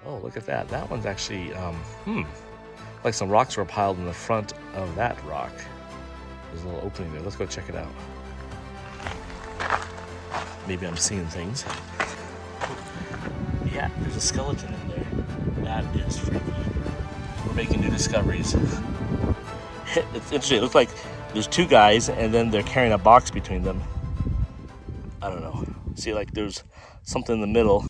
Oh, look at that. That one's actually, like some rocks were piled in the front of that rock. There's a little opening there. Let's go check it out. Maybe I'm seeing things. Yeah, there's a skeleton in there. That is freaky. We're making new discoveries. It's interesting. It looks like there's two guys and then they're carrying a box between them. I don't know. See, like there's something in the middle.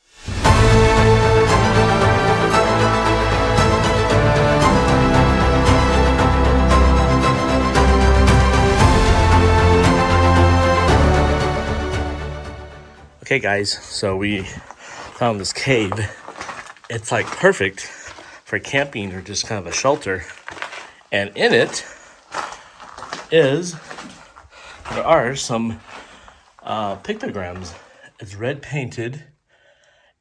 Okay guys, so we found this cave. It's like perfect for camping or just kind of a shelter. And in it there are some pictograms. It's red painted,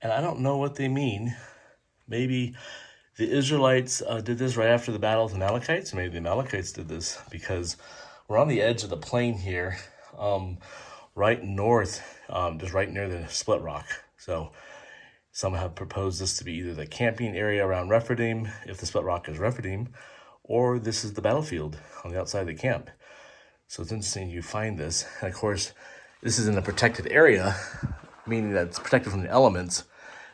and I don't know what they mean. Maybe the Israelites did this right after the battle of the Amalekites. Maybe the Amalekites did this because we're on the edge of the plain here, right north, just right near the split rock. So some have proposed this to be either the camping area around Rephidim, if the split rock is Rephidim, or this is the battlefield on the outside of the camp. So it's interesting you find this. And of course, this is in a protected area, meaning that it's protected from the elements.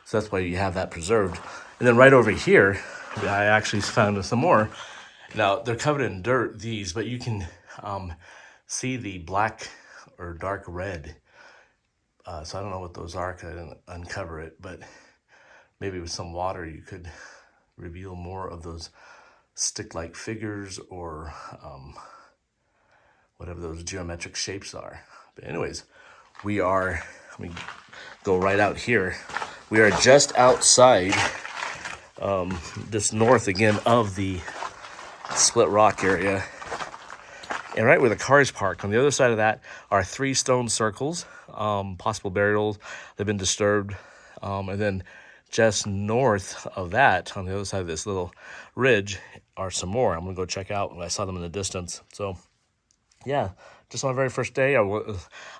So that's why you have that preserved. And then right over here, I actually found some more. Now, they're covered in dirt, these, but you can see the black or dark red. So I don't know what those are because I didn't uncover it, but maybe with some water you could reveal more of those stick-like figures or whatever those geometric shapes are. But anyways, let me go right out here. We are just outside, just north again of the split rock area. And right where the car is parked, on the other side of that are 3 stone circles, possible burials. They've been disturbed. And then just north of that, on the other side of this little ridge, are some more. I'm going to go check out. I saw them in the distance. So, yeah, just on my very first day, I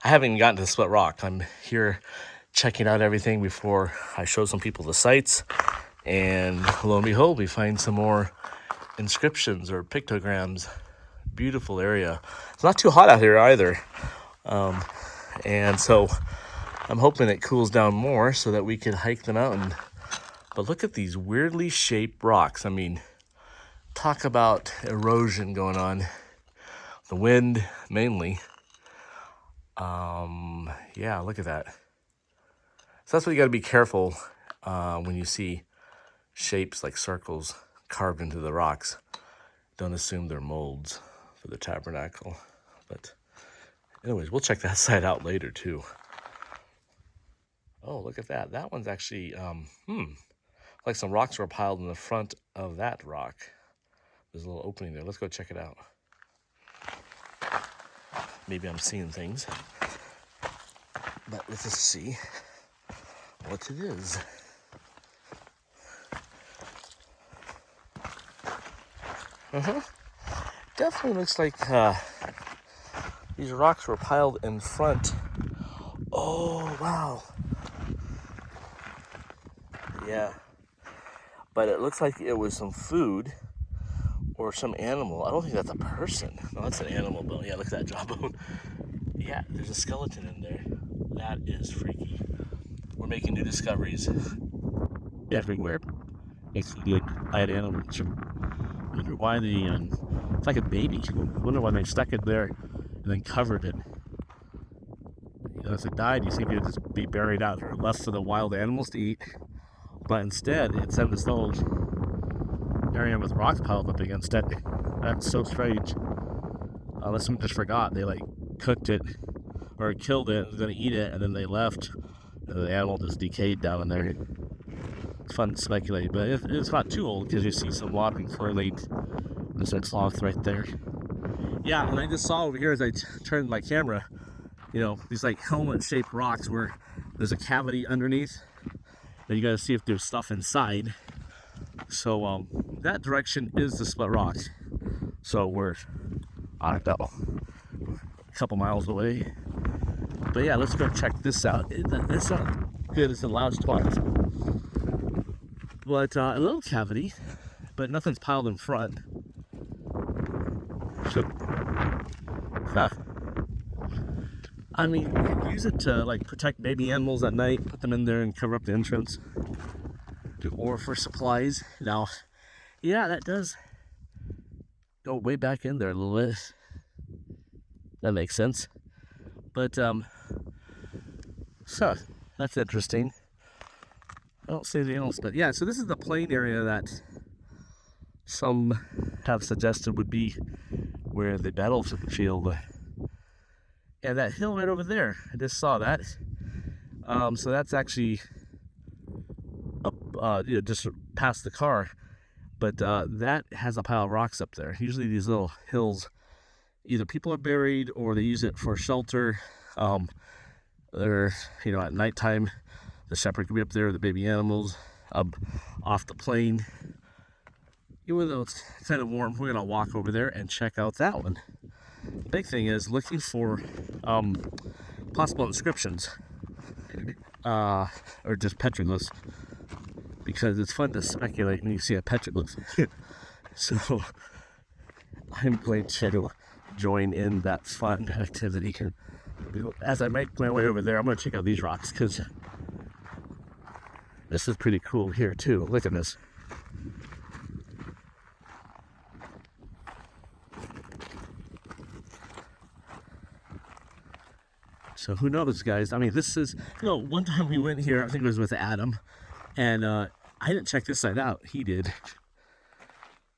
haven't even gotten to the split rock. I'm here checking out everything before I show some people the sites. And lo and behold, we find some more inscriptions or pictograms. Beautiful area. It's not too hot out here either. And so I'm hoping it cools down more so that we can hike the mountain. But look at these weirdly shaped rocks. I mean, talk about erosion going on. The wind mainly. Yeah, look at that. So that's what you got to be careful when you see shapes like circles carved into the rocks. Don't assume they're molds for the tabernacle. But anyways, we'll check that side out later too. Oh, look at that. That one's actually, like some rocks were piled in the front of that rock. There's a little opening there. Let's go check it out. Maybe I'm seeing things. But let's just see what it is. Definitely looks like these rocks were piled in front. Oh, wow. Yeah. But it looks like it was some food or some animal. I don't think that's a person. No, that's an animal bone. Yeah, look at that jawbone. Yeah, there's a skeleton in there. That is freaky. We're making new discoveries. Everywhere. It's like live animals. I wonder why it's like a baby. I wonder why they stuck it there and then covered it. You know, if it died, you think it would just be buried out or left for the wild animals to eat. But instead, it's in this little area with rocks piled up against it. That's so strange. Unless someone just forgot. They like cooked it or killed it, was going to eat it, and then they left. And the animal just decayed down in there. It's fun to speculate, but it's not too old because you see some watering clearly. There's that cloth right there. Yeah, and I just saw over here as I turned my camera, you know, these like helmet-shaped rocks where there's a cavity underneath. Then you got to see if there's stuff inside. So that direction is the split rock. So we're on a couple miles away. But yeah, let's go check this out. It's not good as the loud spot. But a little cavity, but nothing's piled in front. So, huh. I mean, you could use it to like protect baby animals at night, put them in there and cover up the entrance, or for supplies. Now, yeah, that does go way back in there a little bit. That makes sense. But so that's interesting. I don't see anything else, but yeah. So this is the plain area that some have suggested would be where the battlefield. And that hill right over there, I just saw that. So that's actually up, just past the car. But that has a pile of rocks up there. Usually these little hills, either people are buried or they use it for shelter. They're, at nighttime, the shepherd could be up there, the baby animals, off the plain. Even though it's kind of warm, we're going to walk over there and check out that one. The big thing is looking for possible inscriptions or just petroglyphs, because it's fun to speculate when you see a petroglyph. So I'm going to join in that fun activity. As I make my way over there, I'm going to check out these rocks, because this is pretty cool here too. Look at this. So who knows, guys? I mean, this is, one time we went here, I think it was with Adam, and I didn't check this side out. He did.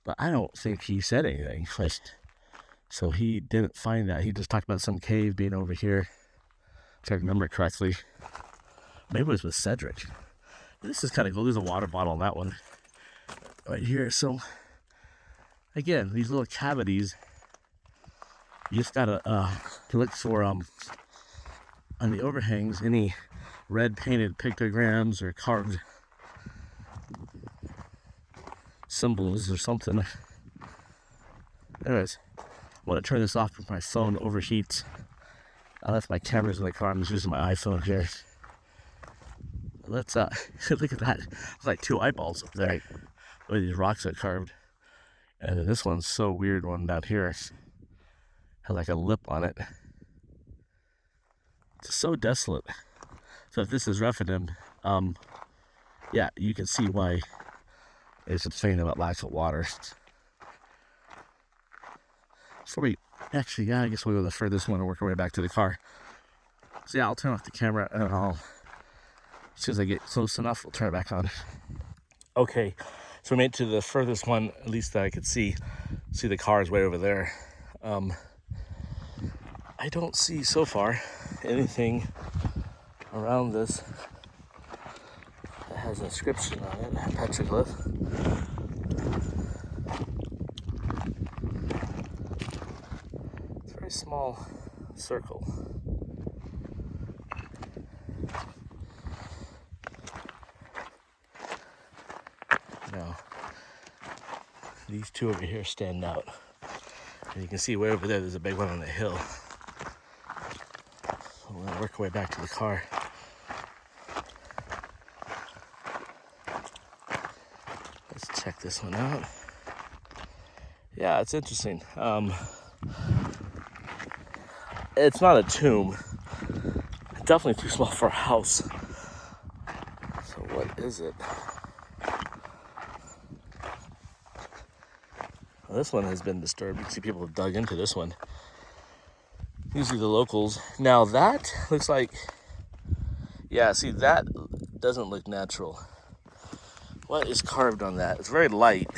But I don't think he said anything. So he didn't find that. He just talked about some cave being over here, if I remember correctly. Maybe it was with Cedric. This is kind of cool. There's a water bottle on that one right here. So, again, these little cavities, you just gotta look for on the overhangs any red painted pictograms or carved symbols or something. Anyways, I want to turn this off if my phone overheats. I left my cameras in the car. I'm just using my iPhone here. Let's look at that. It's like two eyeballs up there. The way these rocks are carved. And then this one's so weird, one down here. Has like a lip on it. It's so desolate. So if this is Rephidim, yeah, you can see why it's saying about lack of water. So I guess we'll go the furthest one and work our way back to the car. So yeah, I'll turn off the camera and as soon as I get close enough, we'll turn it back on. Okay, so we made it to the furthest one, at least that I could see. See the cars way over there. I don't see so far anything around this that has an inscription on it, a petroglyph. It's a very small circle. Now, these two over here stand out. And you can see way over there's a big one on the hill. So we're gonna work our way back to the car. Let's check this one out. Yeah, it's interesting. It's not a tomb. It's definitely too small for a house. So what is it? Well, this one has been disturbed. You can see people have dug into this one. Usually the locals. Now that looks like, yeah, see, that doesn't look natural. What is carved on that? It's very light.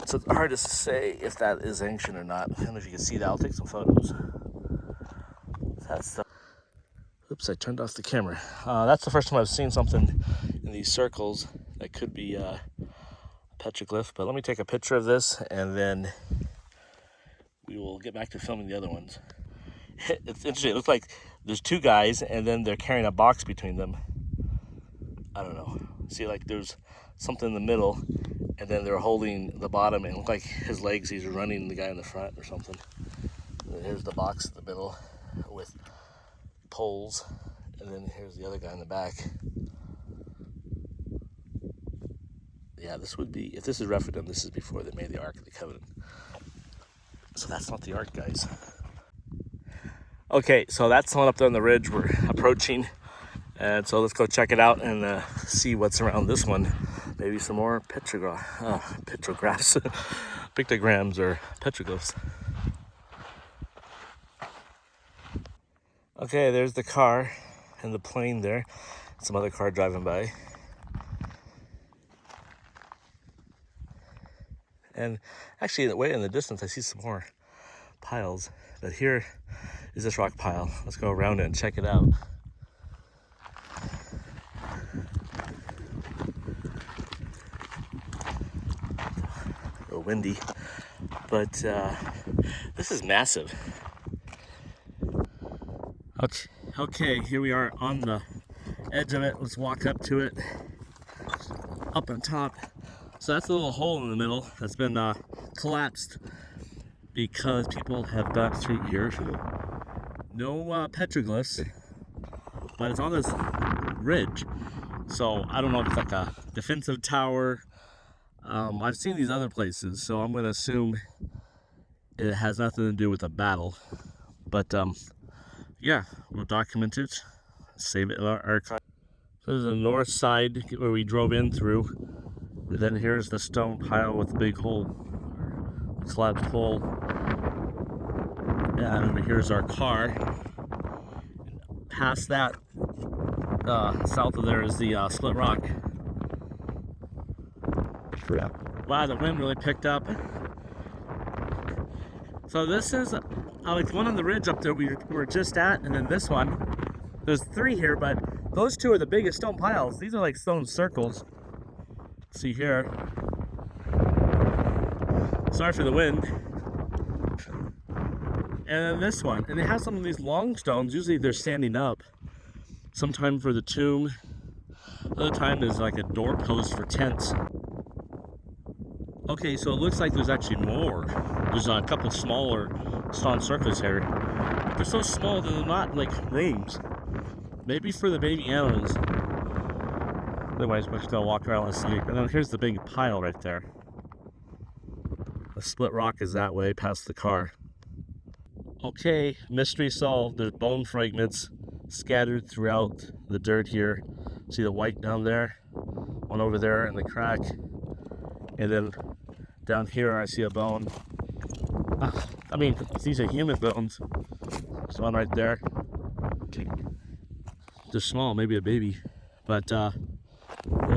So it's hard to say if that is ancient or not. I don't know if you can see that. I'll take some photos. That's the... Oops, I turned off the camera. That's the first time I've seen something in these circles that could be a petroglyph. But let me take a picture of this and then we will get back to filming the other ones. It's interesting. It looks like there's two guys and then they're carrying a box between them. I don't know. See, like there's something in the middle and then they're holding the bottom and it looks like his legs, he's running the guy in the front or something. And then here's the box in the middle with poles, and then here's the other guy in the back. Yeah, this would be, if this is Rephidim, this is before they made the Ark of the Covenant. So that's not the Ark, guys. Okay, so that's the one up there on the ridge we're approaching. And so let's go check it out and see what's around this one. Maybe some more pictographs, pictograms or petroglyphs. Okay, there's the car and the plane there. Some other car driving by. And actually, way in the distance, I see some more piles. But here is this rock pile. Let's go around it and check it out. A little windy, but this is massive. Okay, here we are on the edge of it. Let's walk up to it, up on top. So that's a little hole in the middle that's been collapsed because people have dug through here. No petroglyphs, but it's on this ridge. So I don't know if it's like a defensive tower. I've seen these other places, so I'm going to assume it has nothing to do with a battle. But yeah, we'll document it, save it in our archive. So there's the north side where we drove in through. And then here's the stone pile with the big hole, collapsed hole. And over here's our car. Past that, south of there is the split rock. Wow, the wind really picked up. So this is like the one on the ridge up there we were just at, and then this one. There's 3 here, but those 2 are the biggest stone piles. These are like stone circles. See here. Sorry for the wind. And then this one. And it has some of these long stones. Usually they're standing up. Sometime for the tomb. Other time there's like a doorpost for tents. Okay, so it looks like there's actually more. There's a couple smaller stone circles here. They're so small that they're not like rooms. Maybe for the baby animals. Otherwise, we're just gonna walk around and sleep. And then here's the big pile right there. The split rock is that way, past the car. Okay, mystery solved. There's bone fragments scattered throughout the dirt here. See the white down there? One over there in the crack. And then down here, I see a bone. I mean, these are human bones. There's one right there. They're small, maybe a baby. But, I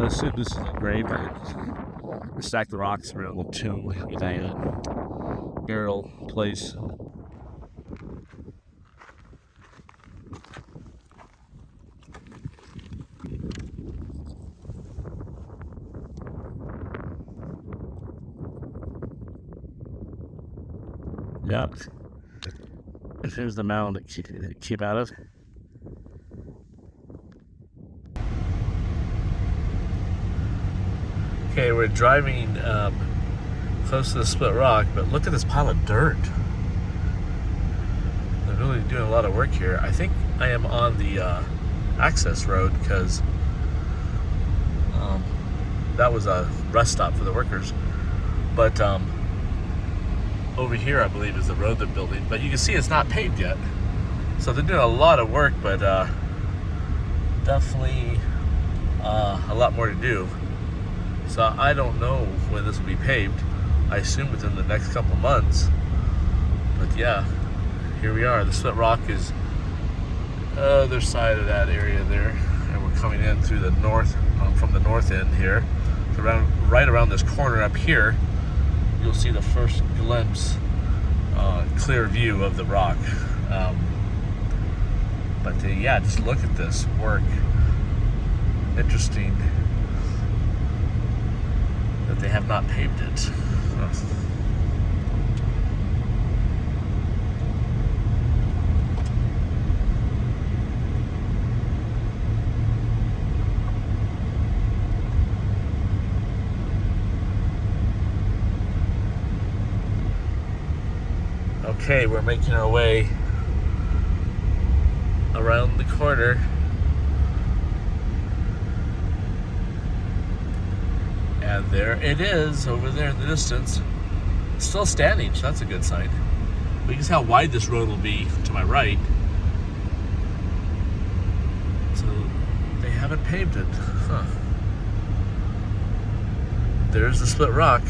assume this is a grave. We stack the rocks around the tomb, burial place. Yeah. Here's the mound that came out of. Okay, we're driving close to the split rock, but look at this pile of dirt. They're really doing a lot of work here. I think I am on the access road because that was a rest stop for the workers. But over here, I believe, is the road they're building. But you can see it's not paved yet. So they're doing a lot of work, but definitely a lot more to do. So I don't know when this will be paved. I assume within the next couple months. But yeah, here we are. The split rock is other side of that area there, and we're coming in through the north, from the north end here. So right around this corner up here, you'll see the first glimpse, clear view of the rock. But yeah, just look at this work. Interesting that they have not paved it. Okay, we're making our way around the corner, And there it is over there in the distance. It's still standing, so that's a good sign. But you can see how wide this road will be to my right. So they haven't paved it. Huh. There's the split rock.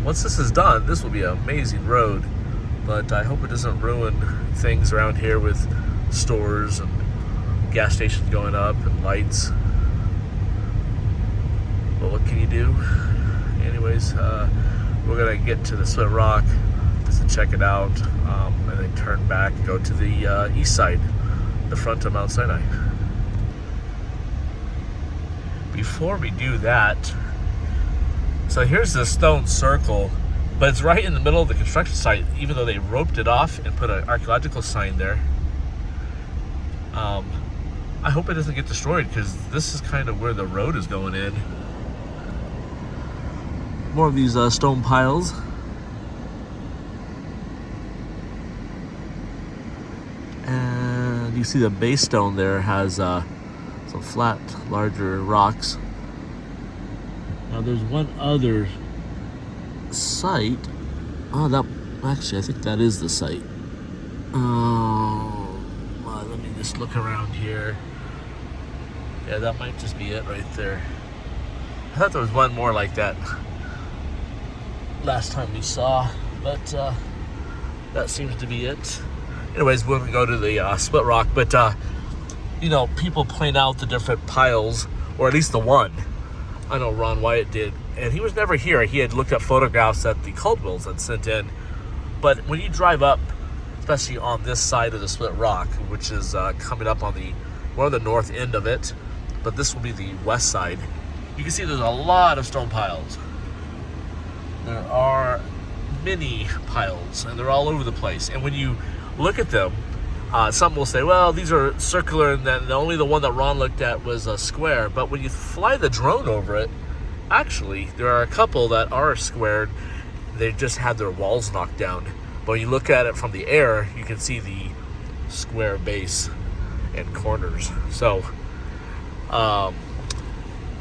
Once this is done, this will be an amazing road. But I hope it doesn't ruin things around here with stores and gas stations going up and lights. But what can you do? Anyways, we're gonna get to the split rock just to check it out, and then turn back and go to the east side, the front of Mount Sinai. Before we do that, so here's the stone circle, but it's right in the middle of the construction site, even though they roped it off and put an archaeological sign there. I hope it doesn't get destroyed, because this is kind of where the road is going in. More of these stone piles. And you see the base stone there has some flat, larger rocks. Now there's one other site. Oh, that actually, I think that is the site. Let me just look around here. Yeah, that might just be it right there. I thought there was one more like that last time we saw, but that seems to be it. Anyways, we're gonna go to the split rock, but you know, people point out the different piles, or at least the one. I know Ron Wyatt did, and he was never here. He had looked at photographs that the Caldwells had sent in. But when you drive up, especially on this side of the split rock, which is coming up on one of the north end of it, but this will be the west side, you can see there's a lot of stone piles. There are many piles, and they're all over the place. And when you look at them, some will say, well, these are circular, and then only the one that Ron looked at was a square. But when you fly the drone over it, actually, there are a couple that are squared. They just had their walls knocked down. But when you look at it from the air, you can see the square base and corners. So,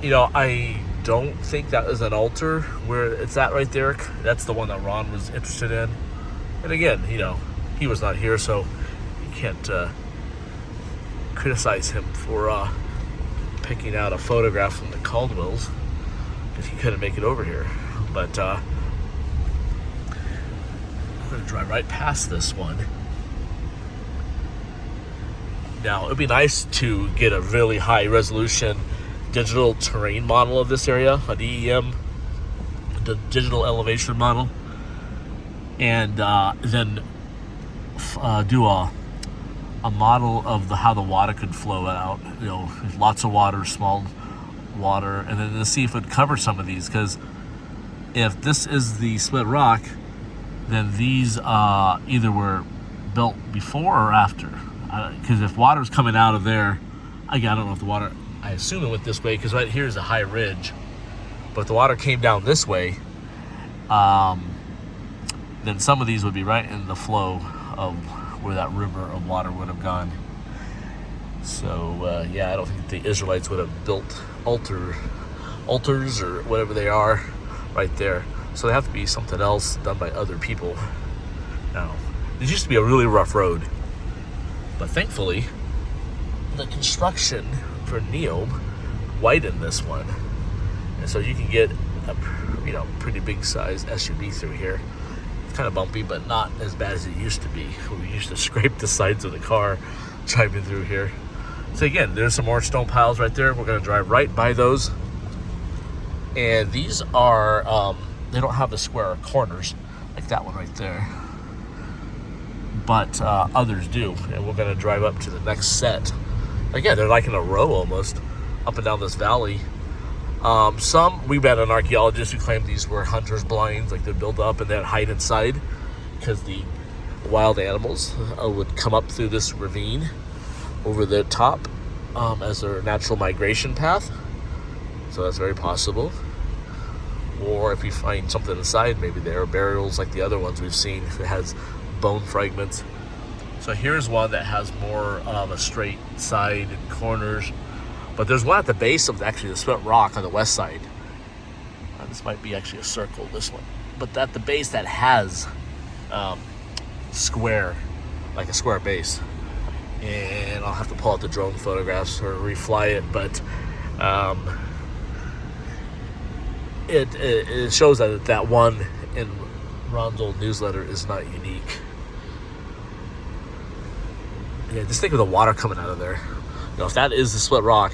you know, I don't think that is an altar where it's at right there. That's the one that Ron was interested in. And again, you know, he was not here, so you can't criticize him for picking out a photograph from the Caldwells, because he couldn't make it over here. But I'm going to drive right past this one. Now, it'd be nice to get a really high resolution digital terrain model of this area, an EEM, the digital elevation model, and then do a model of how the water could flow out. You know, lots of water, small water, and then to see if it covers some of these. Because if this is the split rock, then these either were built before or after. Because if water's coming out of there, again, I don't know if the water, I assume it went this way, because right here is a high ridge. But if the water came down this way, then some of these would be right in the flow of where that river of water would have gone. So yeah, I don't think the Israelites would have built altars or whatever they are right there. So they have to be something else done by other people. Now, this used to be a really rough road, but thankfully the construction for Neom widened this one, and so you can get a pretty big size SUV through here. Kind of bumpy, but not as bad as it used to be. We used to scrape the sides of the car driving through here. So again, there's some more stone piles right there. We're going to drive right by those. And these are, they don't have the square corners like that one right there. But others do. And we're going to drive up to the next set. Again, they're like in a row almost, up and down this valley. We met an archaeologist who claimed these were hunter's blinds, like they build up and then hide inside, because the wild animals would come up through this ravine over the top as their natural migration path. So that's very possible. Or if you find something inside, maybe there are burials like the other ones we've seen that has bone fragments. So here's one that has more of a straight side and corners. But there's one at the base of actually the split rock on the west side. This might be actually a circle, this one. But at the base that has square, like a square base. And I'll have to pull out the drone photographs or refly it, but it shows that one in Ron's old newsletter is not unique. Yeah, just think of the water coming out of there. You know, if that is the split rock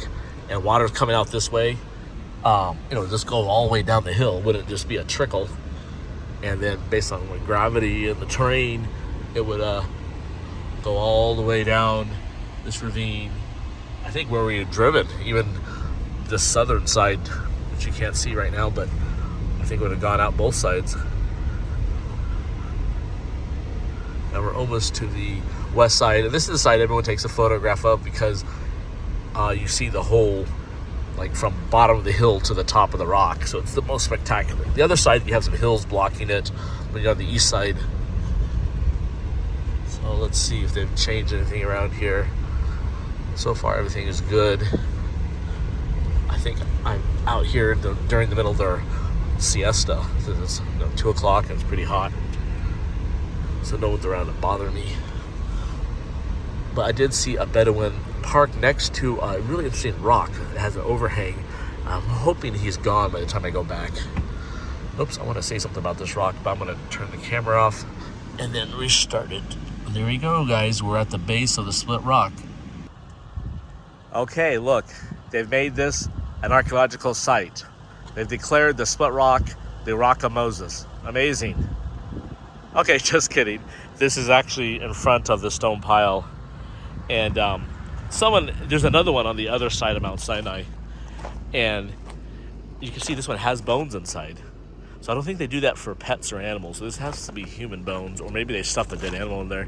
and water's coming out this way, just go all the way down the hill. Wouldn't just be a trickle? And then based on the gravity and the terrain, it would go all the way down this ravine. I think where we had driven, even the southern side, which you can't see right now, but I think it would have gone out both sides. Now we're almost to the west side, and this is the side everyone takes a photograph of because you see the whole, like from bottom of the hill to the top of the rock, so it's the most spectacular. The other side, you have some hills blocking it when you're on the east side. So let's see if they've changed anything around here. So far, everything is good. I think I'm out here during the middle of their siesta. It's 2 o'clock and it's pretty hot, so no one's around to bother me. But I did see a Bedouin parked next to a really interesting rock. It has an overhang. I'm hoping he's gone by the time I go back. Oops, I want to say something about this rock, but I'm going to turn the camera off and then restart it. There we go, guys. We're at the base of the split rock. Okay, look. They've made this an archaeological site. They've declared the split rock the Rock of Moses. Amazing. Okay, just kidding. This is actually in front of the stone pile. And there's another one on the other side of Mount Sinai. And you can see this one has bones inside. So I don't think they do that for pets or animals. So this has to be human bones, or maybe they stuffed a dead animal in there.